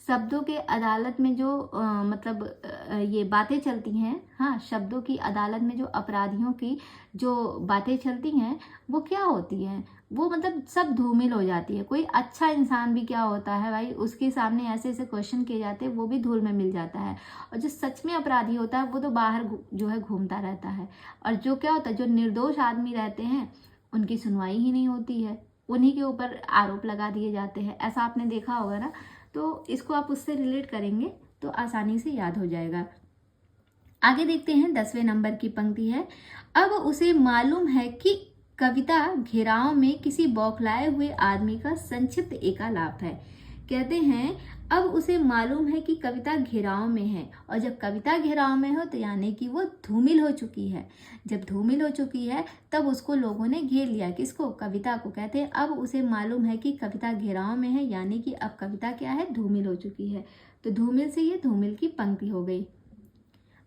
शब्दों के अदालत में जो ये बातें चलती हैं, हाँ, शब्दों की अदालत में जो अपराधियों की जो बातें चलती हैं वो क्या होती हैं, वो मतलब सब धूमिल हो जाती है। कोई अच्छा इंसान भी क्या होता है भाई, उसके सामने ऐसे ऐसे क्वेश्चन किए जाते हैं, वो भी धूल में मिल जाता है। और जो सच में अपराधी होता है वो तो बाहर जो है घूमता रहता है। और जो क्या होता है, जो निर्दोष आदमी रहते हैं उनकी सुनवाई ही नहीं होती है, उन्हीं के ऊपर आरोप लगा दिए जाते हैं। ऐसा आपने देखा होगा ना, तो इसको आप उससे रिलेट करेंगे तो आसानी से याद हो जाएगा। आगे देखते हैं 10वें नंबर की पंक्ति है, अब उसे मालूम है कि कविता घेराव में किसी बौखलाए हुए आदमी का संक्षिप्त एकालाप है। कहते हैं अब उसे मालूम है कि कविता घेराव में है, और जब कविता घेराव में हो तो यानी कि वो धूमिल हो चुकी है। जब धूमिल हो चुकी है तब उसको लोगों ने घेर लिया, किसको, कविता को। कहते हैं अब उसे मालूम है कि कविता घेराव में है, यानी कि अब कविता क्या है, धूमिल हो चुकी है। तो धूमिल से ये धूमिल की पंक्ति हो गई।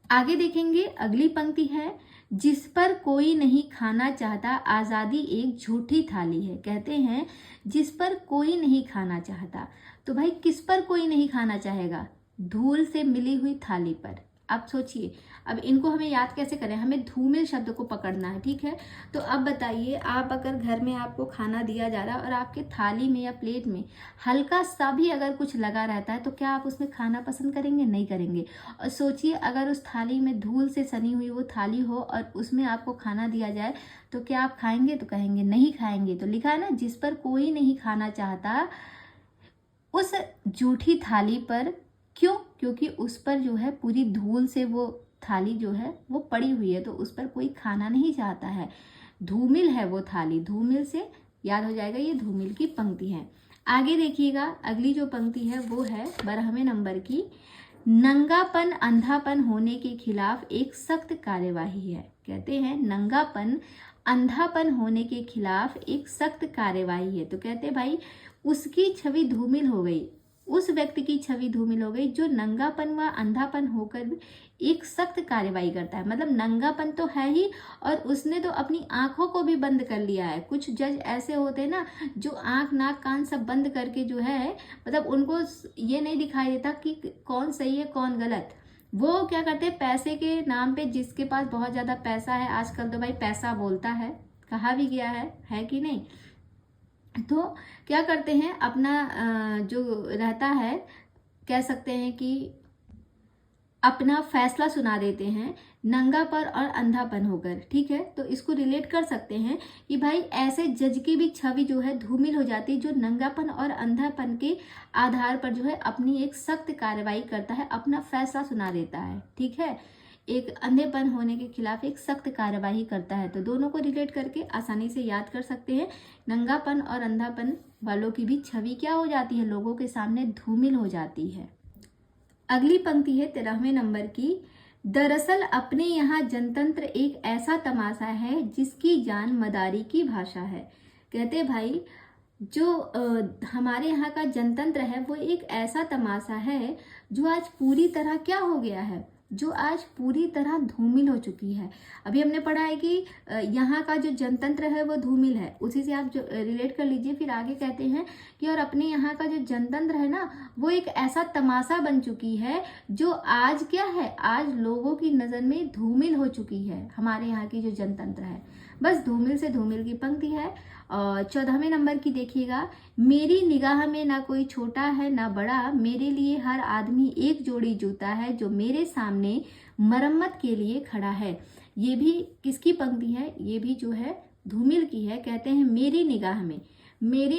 आगे देखेंगे, अगली पंक्ति है, जिस पर कोई नहीं खाना चाहता आज़ादी एक झूठी थाली है। कहते हैं जिस पर कोई नहीं खाना चाहता, तो भाई किस पर कोई नहीं खाना चाहेगा, धूल से मिली हुई थाली पर। अब सोचिए, अब इनको हमें याद कैसे करें, हमें धूमिल शब्द को पकड़ना है, ठीक है। तो अब बताइए, आप अगर घर में आपको खाना दिया जा रहा है और आपके थाली में या प्लेट में हल्का सा भी अगर कुछ लगा रहता है तो क्या आप उसमें खाना पसंद करेंगे, नहीं करेंगे। और सोचिए अगर उस थाली में धूल से सनी हुई वो थाली हो और उसमें आपको खाना दिया जाए तो क्या आप खाएंगे, तो कहेंगे नहीं खाएंगे। तो लिखा है ना, जिस पर कोई नहीं खाना चाहता उस जूठी थाली पर, क्यों, क्योंकि उस पर जो है पूरी धूल से वो थाली जो है वो पड़ी हुई है, तो उस पर कोई खाना नहीं चाहता है, धूमिल है वो थाली। धूमिल से याद हो जाएगा, ये धूमिल की पंक्ति है। आगे देखिएगा, अगली जो पंक्ति है वो है 12वें नंबर की, नंगापन अंधापन होने के खिलाफ एक सख्त कार्यवाही है। कहते हैं नंगापन अंधापन होने के खिलाफ एक सख्त कार्यवाही है। तो कहते भाई उसकी छवि धूमिल हो गई, उस व्यक्ति की छवि धूमिल हो गई जो नंगापन व अंधापन होकर एक सख्त कार्रवाई करता है। मतलब नंगापन तो है ही और उसने तो अपनी आंखों को भी बंद कर लिया है। कुछ जज ऐसे होते हैं ना जो आंख नाक कान सब बंद करके जो है, मतलब उनको ये नहीं दिखाई देता कि कौन सही है कौन गलत। वो क्या करते हैं, पैसे के नाम पे, जिसके पास बहुत ज़्यादा पैसा है, आजकल तो भाई पैसा बोलता है, कहा भी गया है कि नहीं। तो क्या करते हैं, अपना जो रहता है, कह सकते हैं कि अपना फैसला सुना देते हैं नंगापन और अंधापन होकर। ठीक है, तो इसको रिलेट कर सकते हैं कि भाई ऐसे जज की भी छवि जो है धूमिल हो जाती है, जो नंगापन और अंधापन के आधार पर जो है अपनी एक सख्त कार्रवाई करता है, अपना फैसला सुना देता है। ठीक है, एक अंधेपन होने के खिलाफ एक सख्त कार्रवाई करता है। तो दोनों को रिलेट करके आसानी से याद कर सकते हैं। नंगापन और अंधापन वालों की भी छवि क्या हो जाती है, लोगों के सामने धूमिल हो जाती है। अगली पंक्ति है 13वें नंबर की। दरअसल अपने यहाँ जनतंत्र एक ऐसा तमाशा है जिसकी जान मदारी की भाषा है। कहते भाई जो हमारे यहाँ का जनतंत्र है वो एक ऐसा तमाशा है जो आज पूरी तरह क्या हो गया है, जो आज पूरी तरह धूमिल हो चुकी है। अभी हमने पढ़ा है कि यहाँ का जो जनतंत्र है वो धूमिल है, उसी से आप जो रिलेट कर लीजिए। फिर आगे कहते हैं कि और अपने यहाँ का जो जनतंत्र है ना वो एक ऐसा तमाशा बन चुकी है जो आज क्या है, आज लोगों की नज़र में धूमिल हो चुकी है। हमारे यहाँ की जो जनतंत्र है, बस धूमिल से धूमिल की पंक्ति है। और 14वें नंबर की देखिएगा। मेरी निगाह में ना कोई छोटा है ना बड़ा, मेरे लिए हर आदमी एक जोड़ी जूता है जो मेरे सामने मरम्मत के लिए खड़ा है। ये भी किसकी पंक्ति है, ये भी जो है धूमिल की है। कहते हैं मेरी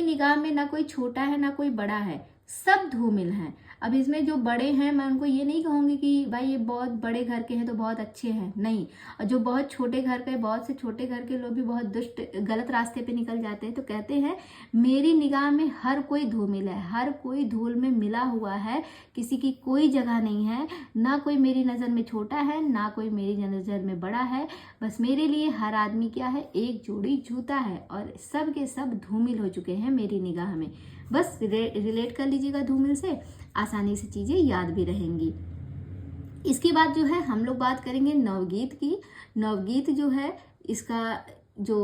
निगाह में ना कोई छोटा है ना कोई बड़ा है, सब धूमिल हैं। अब इसमें जो बड़े हैं मैं उनको ये नहीं कहूँगी कि भाई ये बहुत बड़े घर के हैं तो बहुत अच्छे हैं, नहीं। और जो बहुत छोटे घर के, बहुत से छोटे घर के लोग भी बहुत दुष्ट गलत रास्ते पे निकल जाते हैं। तो कहते हैं मेरी निगाह में हर कोई धूमिल है, हर कोई धूल में मिला हुआ है, किसी की कोई जगह नहीं है, ना कोई मेरी नज़र में छोटा है ना कोई मेरी नज़र में बड़ा है। बस मेरे लिए हर आदमी क्या है, एक जोड़ी जूता है और सब के सब धूमिल हो चुके हैं मेरी निगाह में। बस रिलेट कर लीजिएगा धूमिल से, आसानी से चीज़ें याद भी रहेंगी। इसके बाद जो है हम लोग बात करेंगे नवगीत की। नवगीत जो है इसका जो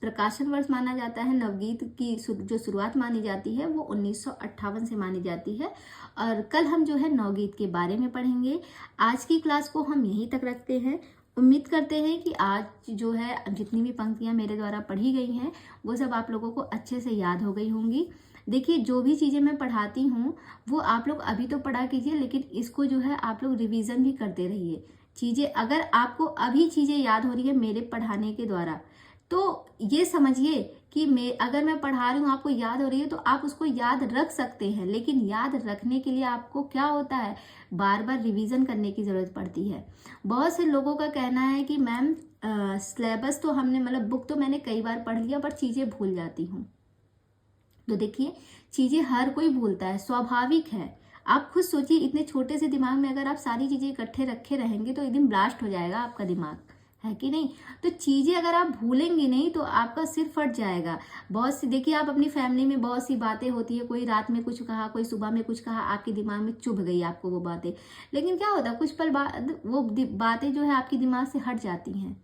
प्रकाशन वर्ष माना जाता है, नवगीत की जो शुरुआत मानी जाती है वो 1958 से मानी जाती है। और कल हम जो है नवगीत के बारे में पढ़ेंगे। आज की क्लास को हम यहीं तक रखते हैं। उम्मीद करते हैं कि आज जो है जितनी भी पंक्तियाँ मेरे द्वारा पढ़ी गई हैं वो सब आप लोगों को अच्छे से याद हो गई होंगी। देखिए जो भी चीज़ें मैं पढ़ाती हूँ वो आप लोग अभी तो पढ़ा कीजिए, लेकिन इसको जो है आप लोग रिवीजन भी करते रहिए। चीज़ें अगर आपको अभी चीज़ें याद हो रही है मेरे पढ़ाने के द्वारा, तो ये समझिए कि अगर मैं पढ़ा रही हूँ आपको याद हो रही है तो आप उसको याद रख सकते हैं। लेकिन याद रखने के लिए आपको क्या होता है, बार बार रिवीजन करने की ज़रूरत पड़ती है। बहुत से लोगों का कहना है कि मैम सिलेबस तो हमने मतलब बुक तो मैंने कई बार पढ़ लिया पर चीज़ें भूल जाती हूँ। तो देखिए चीज़ें हर कोई भूलता है, स्वाभाविक है। आप खुद सोचिए इतने छोटे से दिमाग में अगर आप सारी चीज़ें इकट्ठे रखे रहेंगे तो एक दिन ब्लास्ट हो जाएगा आपका दिमाग, है कि नहीं। तो चीज़ें अगर आप भूलेंगे नहीं तो आपका सिर फट जाएगा। बहुत सी देखिए आप अपनी फैमिली में बहुत सी बातें होती है, कोई रात में कुछ कहा, कोई सुबह में कुछ कहा, आपके दिमाग में चुभ गई आपको वो बातें, लेकिन क्या होता है कुछ पल बाद वो बातें जो है आपके दिमाग से हट जाती हैं।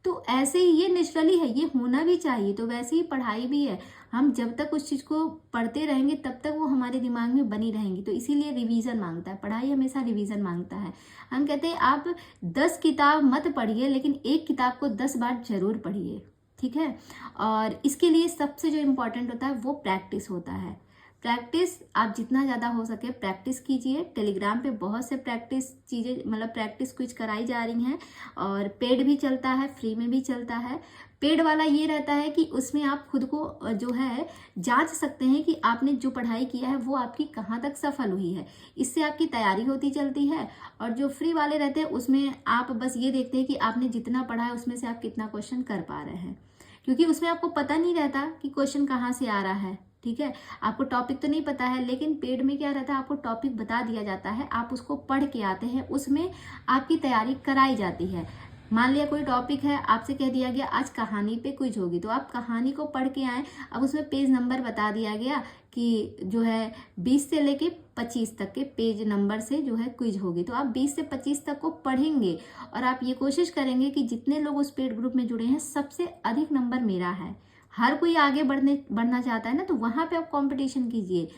तो ऐसे ही ये नेचुरली है, ये होना भी चाहिए। तो वैसे ही पढ़ाई भी है, हम जब तक उस चीज़ को पढ़ते रहेंगे तब तक वो हमारे दिमाग में बनी रहेंगी। तो इसीलिए रिवीजन मांगता है, पढ़ाई हमेशा रिवीजन मांगता है। हम कहते हैं आप 10 किताब मत पढ़िए लेकिन एक किताब को 10 बार जरूर पढ़िए, ठीक है। और इसके लिए सबसे जो इम्पोर्टेंट होता है वो प्रैक्टिस होता है। प्रैक्टिस आप जितना ज़्यादा हो सके प्रैक्टिस कीजिए। टेलीग्राम पे बहुत से प्रैक्टिस चीज़ें मतलब प्रैक्टिस कुछ कराई जा रही हैं और पेड भी चलता है, फ्री में भी चलता है। पेड वाला ये रहता है कि उसमें आप खुद को जो है जांच सकते हैं कि आपने जो पढ़ाई किया है वो आपकी कहाँ तक सफल हुई है, इससे आपकी तैयारी होती चलती है। और जो फ्री वाले रहते हैं उसमें आप बस ये देखते हैं कि आपने जितना पढ़ा है उसमें से आप कितना क्वेश्चन कर पा रहे हैं, क्योंकि उसमें आपको पता नहीं रहता कि क्वेश्चन कहाँ से आ रहा है, ठीक है। आपको टॉपिक तो नहीं पता है, लेकिन पेड में क्या रहता है आपको टॉपिक बता दिया जाता है, आप उसको पढ़ के आते हैं, उसमें आपकी तैयारी कराई जाती है। मान लिया कोई टॉपिक है, आपसे कह दिया गया आज कहानी पे क्विज होगी, तो आप कहानी को पढ़ के आए। अब उसमें पेज नंबर बता दिया गया कि जो है 20 से लेके 25 तक के पेज नंबर से जो है क्विज होगी, तो आप 20 से 25 तक को पढ़ेंगे और आप ये कोशिश करेंगे कि जितने लोग उस पेड ग्रुप में जुड़े हैं सबसे अधिक नंबर मेरा है। हर कोई आगे बढ़ना चाहता है ना, तो वहाँ पे आप कंपटीशन कीजिए।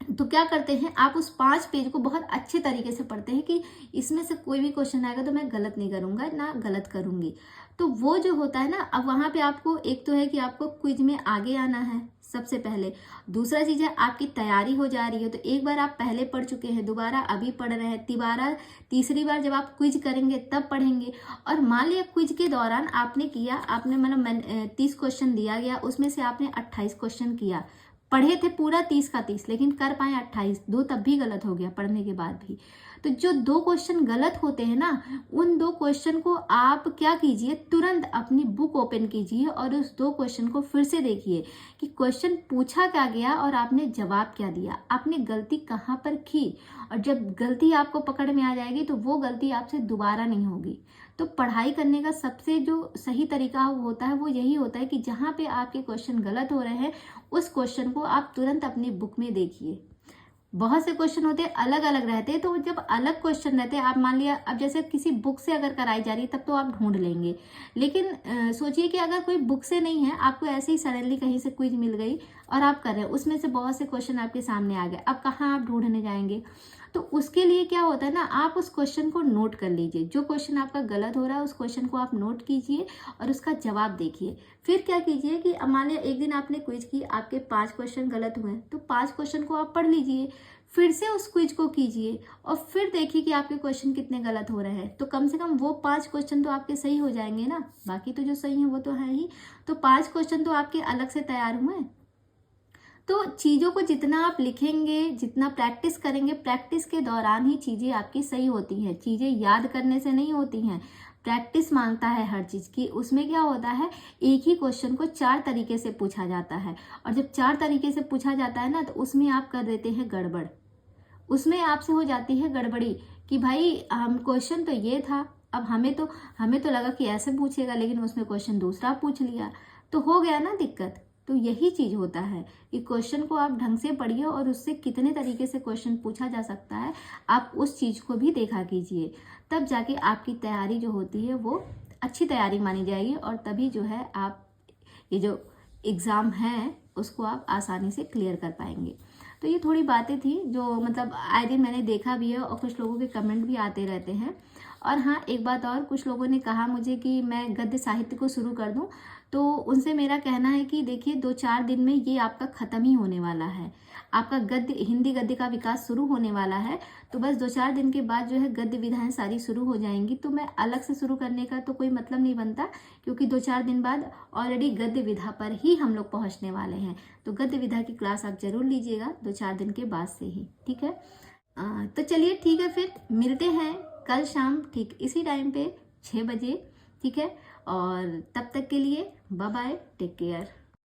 तो क्या करते हैं, आप उस 5 पेज को बहुत अच्छे तरीके से पढ़ते हैं कि इसमें से कोई भी क्वेश्चन आएगा तो मैं गलत नहीं करूंगा ना गलत करूंगी। तो वो जो होता है ना, अब वहां पे आपको एक तो है कि आपको क्विज में आगे आना है सबसे पहले। दूसरा चीज है आपकी तैयारी हो जा रही है, तो एक बार आप पहले पढ़ चुके हैं, दोबारा अभी पढ़ रहे हैं, तीसरी बार जब आप क्विज करेंगे तब पढ़ेंगे। और मान लिया क्विज के दौरान आपने किया, आपने मतलब 30 क्वेश्चन दिया गया, उसमें से आपने 28 क्वेश्चन किया, पढ़े थे पूरा 30 का 30, लेकिन कर पाए 28, 2 तब भी गलत हो गया पढ़ने के बाद भी। तो जो 2 क्वेश्चन गलत होते हैं ना, उन 2 क्वेश्चन को आप क्या कीजिए, तुरंत अपनी बुक ओपन कीजिए और उस 2 क्वेश्चन को फिर से देखिए कि क्वेश्चन पूछा क्या गया और आपने जवाब क्या दिया, आपने गलती कहाँ पर की। और जब गलती आपको पकड़ में आ जाएगी तो वो गलती आपसे दोबारा नहीं होगी। तो पढ़ाई करने का सबसे जो सही तरीका होता है वो यही होता है कि जहाँ पे आपके क्वेश्चन गलत हो रहे हैं उस क्वेश्चन को आप तुरंत अपनी बुक में देखिए। बहुत से क्वेश्चन होते हैं अलग अलग रहते हैं, तो जब अलग क्वेश्चन रहते हैं, आप मान लिया अब जैसे किसी बुक से अगर कराई जा रही है तब तो आप ढूंढ लेंगे, लेकिन सोचिए कि अगर कोई बुक से नहीं है, आपको ऐसे ही सडनली कहीं से क्विज मिल गई और आप कर रहे हैं, उसमें से बहुत से क्वेश्चन आपके सामने आ गए, अब कहाँ आप ढूंढने जाएंगे। तो उसके लिए क्या होता है ना, आप उस क्वेश्चन को नोट कर लीजिए, जो क्वेश्चन आपका गलत हो रहा है उस क्वेश्चन को आप नोट कीजिए और उसका जवाब देखिए। फिर क्या कीजिए कि मान लिया एक दिन आपने क्विज की, आपके 5 क्वेश्चन गलत हुए, तो 5 क्वेश्चन को आप पढ़ लीजिए, फिर से उस क्विज को कीजिए और फिर देखिए कि आपके क्वेश्चन कितने गलत हो रहे हैं। तो कम से कम वो 5 क्वेश्चन तो आपके सही हो जाएंगे ना, बाकी तो जो सही है वो तो है ही, तो 5 क्वेश्चन तो आपके अलग से तैयार हुए। तो चीज़ों को जितना आप लिखेंगे, जितना प्रैक्टिस करेंगे, प्रैक्टिस के दौरान ही चीज़ें आपकी सही होती हैं। चीज़ें याद करने से नहीं होती हैं, प्रैक्टिस मांगता है हर चीज़ की। उसमें क्या होता है, एक ही क्वेश्चन को 4 तरीके से पूछा जाता है, और जब 4 तरीके से पूछा जाता है ना, तो उसमें आप कर देते हैं गड़बड़, उसमें आपसे हो जाती है गड़बड़ी कि भाई हम क्वेश्चन तो ये था, अब हमें तो लगा कि ऐसे पूछेगा, लेकिन उसने क्वेश्चन दूसरा पूछ लिया, तो हो गया ना दिक्कत। तो यही चीज होता है कि क्वेश्चन को आप ढंग से पढ़िए और उससे कितने तरीके से क्वेश्चन पूछा जा सकता है आप उस चीज को भी देखा कीजिए, तब जाके आपकी तैयारी जो होती है वो अच्छी तैयारी मानी जाएगी, और तभी जो है आप ये जो एग्ज़ाम है उसको आप आसानी से क्लियर कर पाएंगे। तो ये थोड़ी बातें थी जो मतलब आए दिन मैंने देखा भी है, और कुछ लोगों के कमेंट भी आते रहते हैं। और हाँ, एक बात और, कुछ लोगों ने कहा मुझे कि मैं गद्य साहित्य को शुरू कर दूं, तो उनसे मेरा कहना है कि देखिए 2-4 दिन में ये आपका ख़त्म ही होने वाला है, आपका गद्य हिंदी गद्य का विकास शुरू होने वाला है। तो बस 2-4 दिन के बाद जो है गद्य विधाएं सारी शुरू हो जाएंगी, तो मैं अलग से शुरू करने का तो कोई मतलब नहीं बनता, क्योंकि 2-4 दिन बाद ऑलरेडी गद्य विधा पर ही हम लोग पहुंचने वाले हैं। तो गद्य विधा की क्लास आप जरूर लीजिएगा 2-4 दिन के बाद से ही, ठीक है। तो चलिए ठीक है, फिर मिलते हैं कल शाम ठीक इसी टाइम पे 6 बजे, ठीक है। और तब तक के लिए बाय बाय, टेक केयर।